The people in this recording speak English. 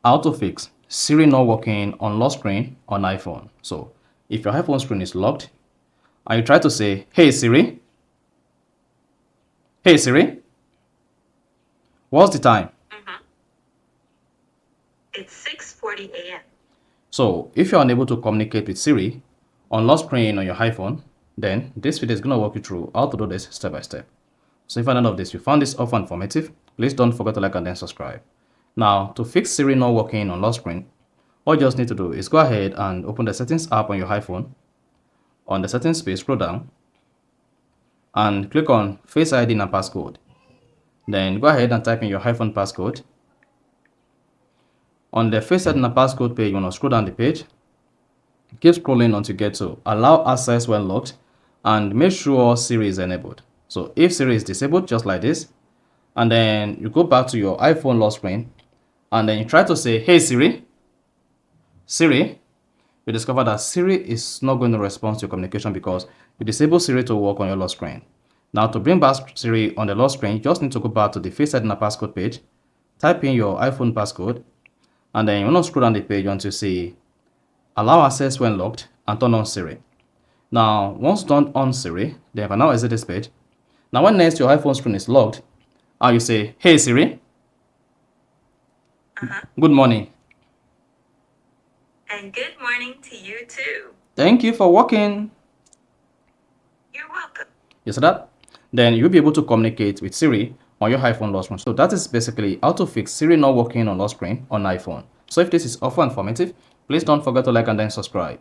how to fix Siri not working on lock screen on iPhone. So if your iPhone screen is locked and you try to say, hey Siri, what's the time? It's 6:40 a.m. So if you're unable to communicate with Siri on lock screen on your iPhone, then this video is going to walk you through how to do this step by step. So if at the end of this you found this offer informative, please don't forget to like and then subscribe. Now, to fix Siri not working on lock screen, all you just need to do is go ahead and open the settings app on your iPhone. On the settings page, scroll down and click on Face ID and Passcode. Then go ahead and type in your iPhone passcode. On the Face ID and Passcode page, you want to scroll down the page. Keep scrolling until you get to Allow Access when locked and make sure Siri is enabled. So if Siri is disabled, just like this, and then you go back to your iPhone lock screen and then you try to say, hey Siri, you discover that Siri is not going to respond to your communication because you disable Siri to work on your lock screen. Now, to bring back Siri on the lock screen, you just need to go back to the Face ID and Passcode page, type in your iPhone passcode, and then you want to scroll down the page until you see Allow Access when locked and turn on Siri. Now, once done on Siri, then you can now exit this page. Now, when next your iPhone screen is locked, and you say, hey Siri, good morning. And good morning to you too. Thank you for working. You're welcome. You see that? Then you'll be able to communicate with Siri on your iPhone lock screen. So that is basically how to fix Siri not working on lock screen on iPhone. So if this is offer informative, please don't forget to like and then subscribe.